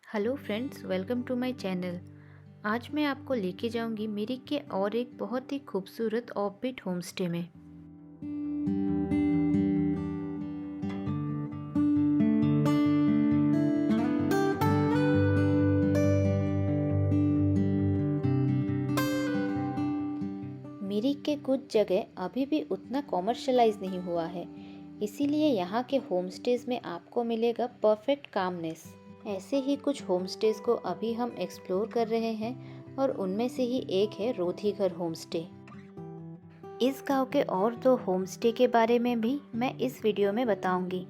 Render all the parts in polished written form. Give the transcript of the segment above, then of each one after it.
Hello friends, welcome to my channel. आज मैं आपको लेके जाऊंगी मिरिक के और एक बहुत ही खूबसूरत ऑफबीट होमस्टे में। मिरिक के कुछ जगह अभी भी उतना कॉमर्शलाइज नहीं हुआ है, इसीलिए यहाँ के होमस्टेज में आपको मिलेगा परफेक्ट कामनेस। ऐसे ही कुछ होमस्टेज को अभी हम एक्सप्लोर कर रहे हैं और उनमें से ही एक है रोधीघर होमस्टे। इस गांव के और दो होमस्टे के बारे में भी मैं इस वीडियो में बताऊंगी,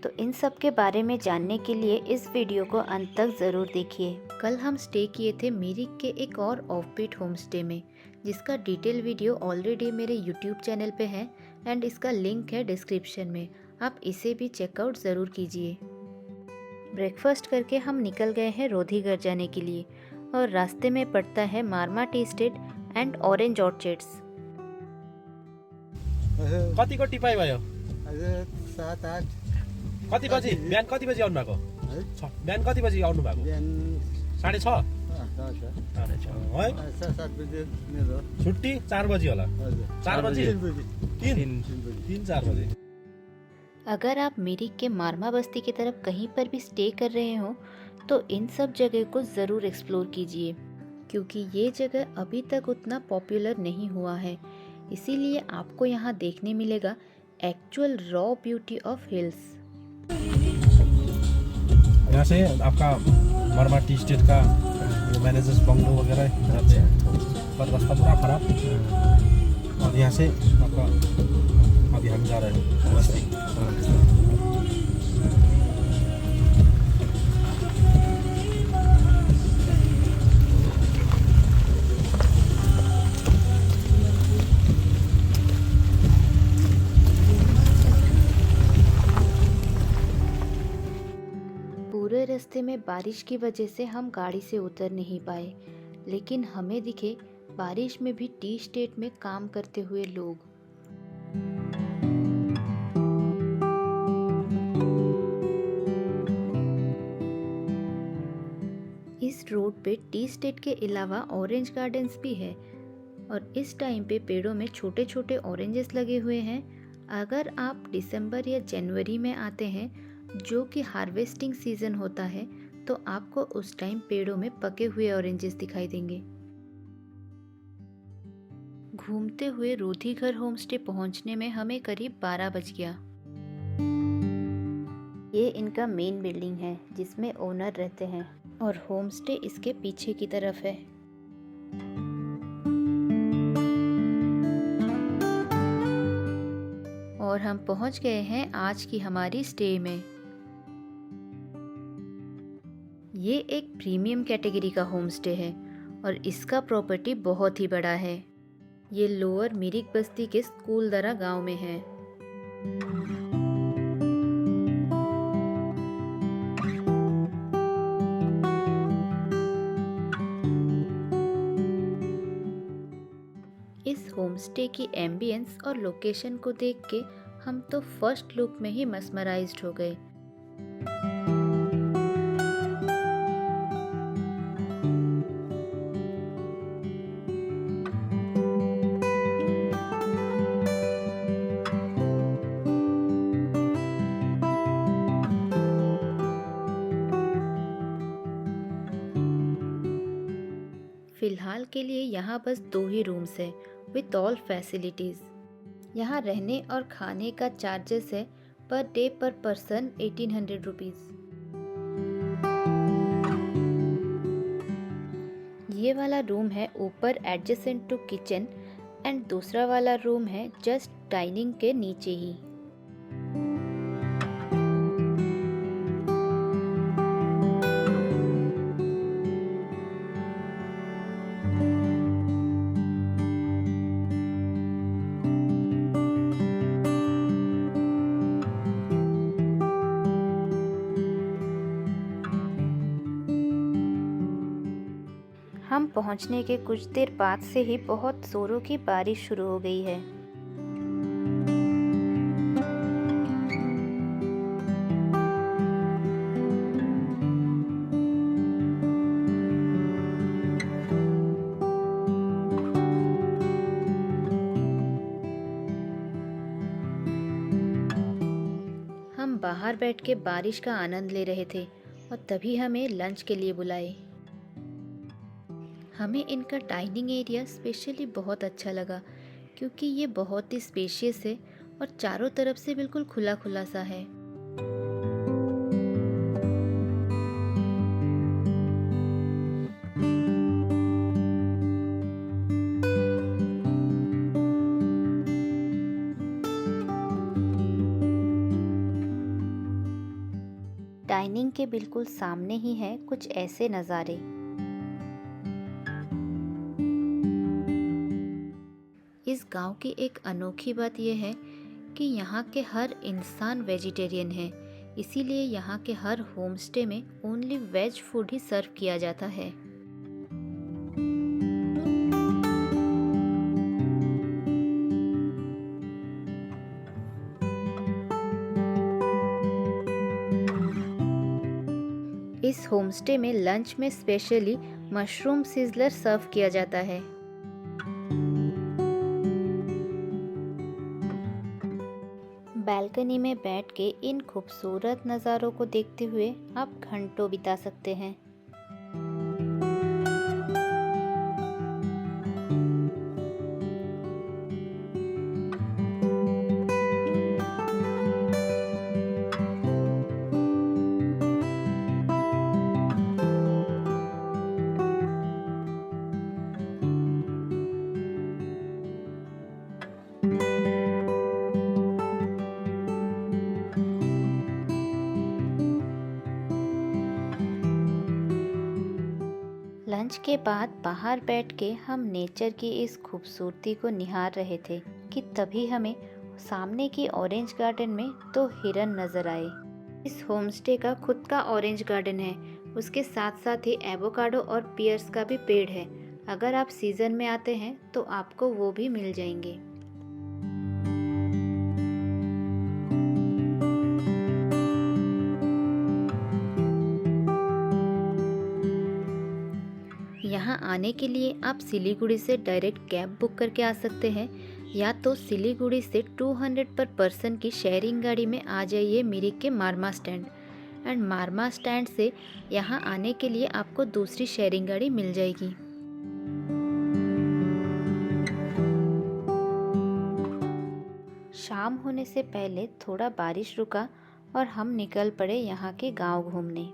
तो इन सब के बारे में जानने के लिए इस वीडियो को अंत तक ज़रूर देखिए। कल हम स्टे किए थे मिरिक के एक और ऑफबीट होमस्टे में, जिसका डिटेल वीडियो ऑलरेडी मेरे यूट्यूब चैनल पे है एंड इसका लिंक है डिस्क्रिप्शन में। आप इसे भी चेकआउट ज़रूर कीजिए। ब्रेकफास्ट करके हम निकल गए हैं रोधीघर जाने के लिए और रास्ते में पड़ता है Marma tea estate and orange orchards. कतिको टिपाइ भयो आज 7-8 कति बजी बिहान कति बजी आउनु भएको है बिहान कति बजी आउनु भएको बिहान 6:30 है 7 बजे मेरो छुट्टी 4 बजी होला हजुर 4 बजी 3 बजे 3-4 बजे। अगर आप मिरिक के मारमा बस्ती की तरफ कहीं पर भी स्टे कर रहे हो तो इन सब जगह को ज़रूर एक्सप्लोर कीजिए, क्योंकि ये जगह अभी तक उतना पॉपुलर नहीं हुआ है। इसीलिए आपको यहाँ देखने मिलेगा actual raw beauty of hills. यहाँ से आपका मरमा टी स्टेट का मैनेजर्स बंगलो वगैरह जाते हैं, पर रास्ता पूरा खराब। और यहाँ से आपका अभी हम जा रहे हैं बस्ती। पूरे रास्ते में बारिश की वजह से हम गाड़ी से उतर नहीं पाए, लेकिन हमें दिखे बारिश में भी टी स्टेट में काम करते हुए लोग। इस रोड पे टी स्टेट के अलावा ऑरेंज गार्डन्स भी है और इस टाइम पे पेड़ों में छोटे छोटे ऑरेंजेस लगे हुए हैं। अगर आप दिसंबर या जनवरी में आते हैं, जो कि हार्वेस्टिंग सीजन होता है, तो आपको उस टाइम पेड़ों में पके हुए ऑरेंजेस दिखाई देंगे। घूमते हुए रोधीघर होमस्टे पहुंचने में हमें करीब 12 बज गया। ये इनका मेन बिल्डिंग है जिसमें ओनर रहते हैं और होमस्टे इसके पीछे की तरफ है। और हम पहुंच गए हैं आज की हमारी स्टे में। ये एक प्रीमियम कैटेगरी का होमस्टे है और इसका प्रॉपर्टी बहुत ही बड़ा है। ये लोअर मिरिक बस्ती के स्कूलदरा गांव में है। इस होमस्टे की एम्बियंस और लोकेशन को देख के हम तो फर्स्ट लुक में ही मस्मराइज्ड हो गए। फिलहाल के लिए यहाँ बस 2 ही रूम्स है विथ ऑल फैसिलिटीज़। यहाँ रहने और खाने का चार्जेस है पर डे पर पर्सन 1800 रुपीज़। ये वाला रूम है ऊपर एडजेसेंट टू किचन एंड दूसरा वाला रूम है जस्ट डाइनिंग के नीचे ही। हम पहुंचने के कुछ देर बाद से ही बहुत जोरों की बारिश शुरू हो गई है। बाहर बैठ के बारिश का आनंद ले रहे थे और तभी हमें लंच के लिए बुलाए। हमें इनका डाइनिंग एरिया स्पेशली बहुत अच्छा लगा क्योंकि ये बहुत ही स्पेशियस है और चारों तरफ से बिल्कुल खुला खुला सा है। डाइनिंग के बिल्कुल सामने ही है कुछ ऐसे नज़ारे। इस गांव की एक अनोखी बात यह है कि यहाँ के हर इंसान वेजिटेरियन है, इसीलिए यहाँ के हर होमस्टे में ओनली वेज फूड ही सर्व किया जाता है। इस होमस्टे में लंच में स्पेशली मशरूम सिज़लर सर्व किया जाता है। बालकनी में बैठ के इन खूबसूरत नज़ारों को देखते हुए आप घंटों बिता सकते हैं। लंच के बाद बाहर बैठ के हम नेचर की इस खूबसूरती को निहार रहे थे कि तभी हमें सामने की ऑरेंज गार्डन में 2 हिरन नज़र आए। इस होमस्टे का खुद का ऑरेंज गार्डन है, उसके साथ साथ ही एवोकाडो और पियर्स का भी पेड़ है। अगर आप सीज़न में आते हैं तो आपको वो भी मिल जाएंगे। यहाँ आने के लिए आप सिलीगुड़ी से डायरेक्ट कैब बुक करके आ सकते हैं या तो सिलीगुड़ी से 200 पर पर्सन की शेयरिंग गाड़ी में आ जाइए मिरिक के मारमा स्टैंड। एंड मारमा स्टैंड से यहाँ आने के लिए आपको दूसरी शेयरिंग गाड़ी मिल जाएगी। शाम होने से पहले थोड़ा बारिश रुका और हम निकल पड़े यहाँ के गांव घूमने।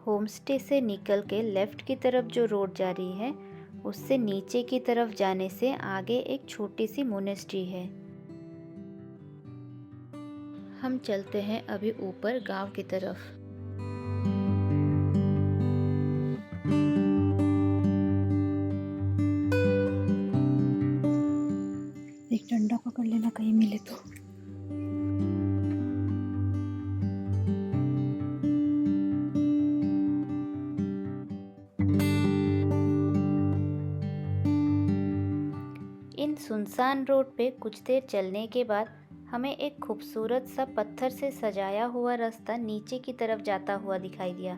होमस्टे से निकल के लेफ़्ट की तरफ जो रोड जा रही है उससे नीचे की तरफ जाने से आगे एक छोटी सी मोनेस्ट्री है। हम चलते हैं अभी ऊपर गांव की तरफ। एक डंडा पकड़ लेना कहीं मिले तो। इन सुनसान रोड पे कुछ देर चलने के बाद हमें एक खूबसूरत सा पत्थर से सजाया हुआ रास्ता नीचे की तरफ जाता हुआ दिखाई दिया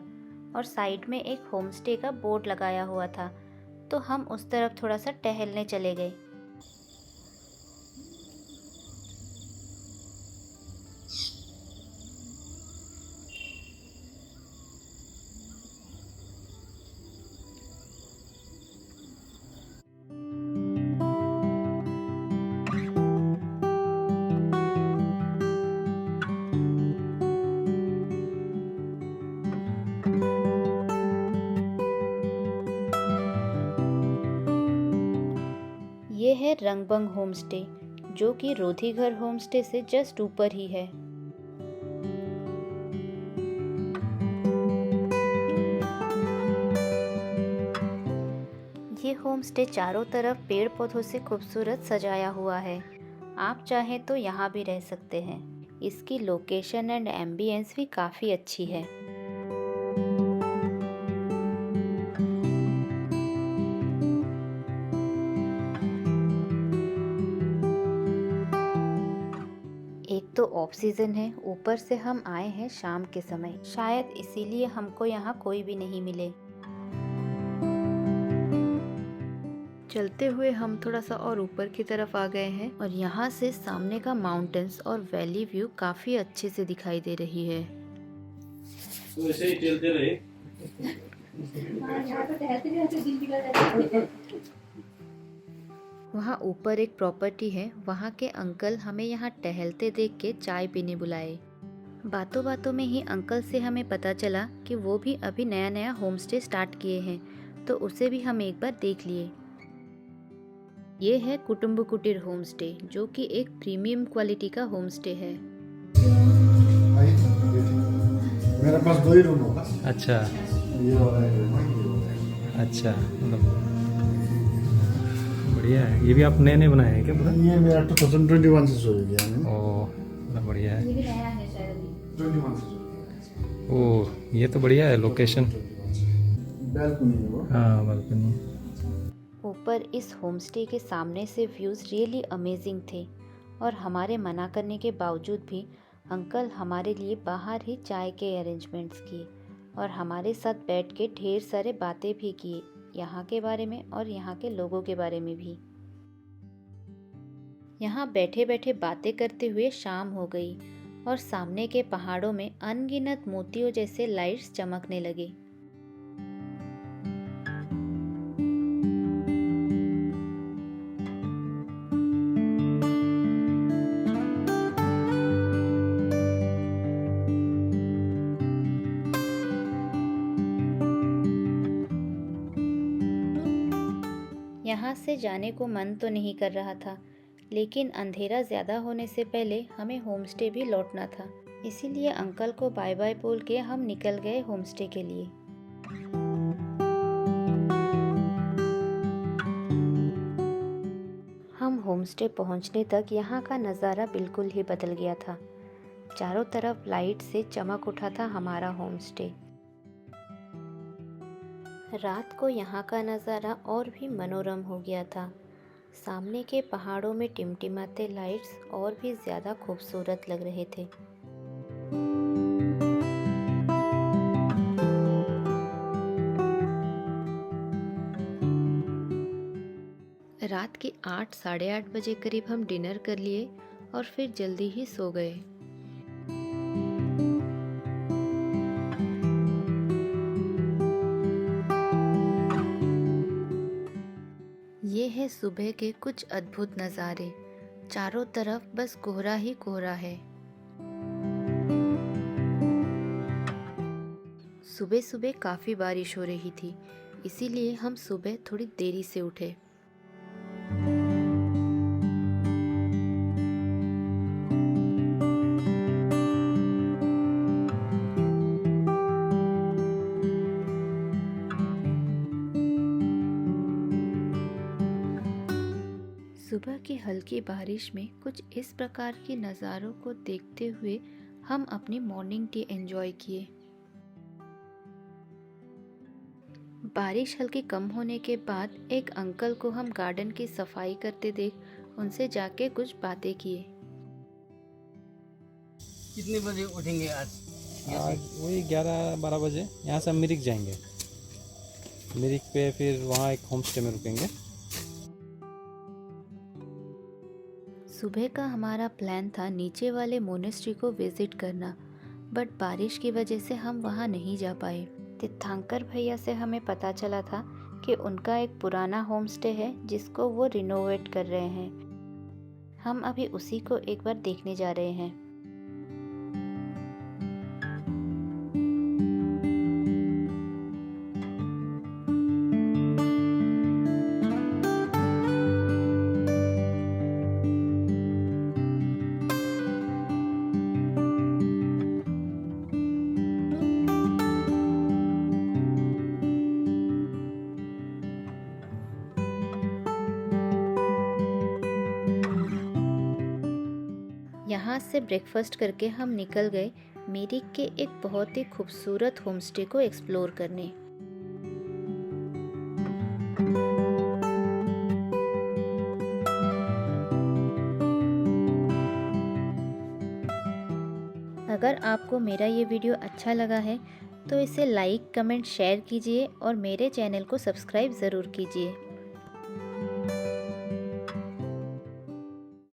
और साइड में एक होमस्टे का बोर्ड लगाया हुआ था, तो हम उस तरफ थोड़ा सा टहलने चले गए। ये है रंगबंग होमस्टे जो कि रोधीघर होमस्टे से जस्ट ऊपर ही है। ये होमस्टे चारों तरफ पेड़ पौधों से खूबसूरत सजाया हुआ है। आप चाहें तो यहाँ भी रह सकते हैं। इसकी लोकेशन एंड एम्बियंस भी काफ़ी अच्छी है। एक तो ऑफ सीज़न है, ऊपर से हम आए हैं शाम के समय, शायद इसीलिए हमको यहाँ कोई भी नहीं मिले। चलते हुए हम थोड़ा सा और ऊपर की तरफ आ गए हैं और यहाँ से सामने का माउंटेन्स और वैली व्यू काफ़ी अच्छे से दिखाई दे रही है। तो ऐसे ही चलते रहे। यहाँ तो टहलते टहलते दिन निकल जाता है। वहाँ ऊपर एक प्रॉपर्टी है, वहाँ के अंकल हमें यहाँ टहलते देख के चाय पीने बुलाए। बातों बातों में ही अंकल से हमें पता चला कि वो भी अभी नया नया होम स्टे स्टार्ट किए हैं, तो उसे भी हम एक बार देख लिए। ये है कुटुंब कुटीर होम स्टे, जो कि एक प्रीमियम क्वालिटी का होम स्टे है। मेरे पास 2 ही रूम होगा। अच्छा ये वाला है रूम, ये वाला है। अच्छा, मतलब बढ़िया है। ये भी आप नए नए बनाए हैं क्या पूरा? ये मेरा 2021 से शुरू किया मैंने। ओह, बड़ा बढ़िया है। ये भी नया है शायद अभी। 21 से शुरू किया। ओह, ये तो बढ़िया है लोकेशन। बैल्कनी है वो। हाँ, बालकनी। ऊपर इस होम स्टे के सामने से व्यूज़ रियली अमेजिंग थे और हमारे मना करने के बावजूद भी अंकल हमारे लिए बाहर ही चाय के अरेंजमेंट्स किए और हमारे साथ बैठ के ढेर सारे बातें भी किए, यहाँ के बारे में और यहाँ के लोगों के बारे में भी। यहाँ बैठे बैठे बातें करते हुए शाम हो गई और सामने के पहाड़ों में अनगिनत मोतियों जैसे लाइट्स चमकने लगे। यहाँ से जाने को मन तो नहीं कर रहा था, लेकिन अंधेरा ज़्यादा होने से पहले हमें होमस्टे भी लौटना था, इसीलिए अंकल को बाय बाय बोल के हम निकल गए होमस्टे के लिए। हम होमस्टे पहुँचने तक यहाँ का नज़ारा बिल्कुल ही बदल गया था। चारों तरफ लाइट से चमक उठा था हमारा होमस्टे। रात को यहाँ का नज़ारा और भी मनोरम हो गया था। सामने के पहाड़ों में टिमटिमाते लाइट्स और भी ज़्यादा खूबसूरत लग रहे थे। रात के 8 साढ़े 8 बजे करीब हम डिनर कर लिए और फिर जल्दी ही सो गए। ये है सुबह के कुछ अद्भुत नज़ारे। चारों तरफ बस कोहरा ही कोहरा है। सुबह सुबह काफ़ी बारिश हो रही थी, इसीलिए हम सुबह थोड़ी देरी से उठे। सुबह की हल्की बारिश में कुछ इस प्रकार के नज़ारों को देखते हुए हम अपनी मॉर्निंग टी एंजॉय किए। बारिश हल्की कम होने के बाद एक अंकल को हम गार्डन की सफाई करते देख उनसे जाके कुछ बातें किए। कितने बजे उठेंगे आज? आज वही 11-12 बजे यहाँ से हम मिरिक जाएंगे। मिरिक पे फिर वहाँ एक होम स्टे में रुकेंगे। सुबह का हमारा प्लान था नीचे वाले मोनेस्ट्री को विजिट करना, बट बारिश की वजह से हम वहाँ नहीं जा पाए। तीर्थंकर भैया से हमें पता चला था कि उनका एक पुराना होम स्टे है जिसको वो रिनोवेट कर रहे हैं। हम अभी उसी को एक बार देखने जा रहे हैं। यहाँ से ब्रेकफास्ट करके हम निकल गए मिरिक के एक बहुत ही खूबसूरत होमस्टे को एक्सप्लोर करने। अगर आपको मेरा ये वीडियो अच्छा लगा है तो इसे लाइक, कमेंट, शेयर कीजिए और मेरे चैनल को सब्सक्राइब ज़रूर कीजिए।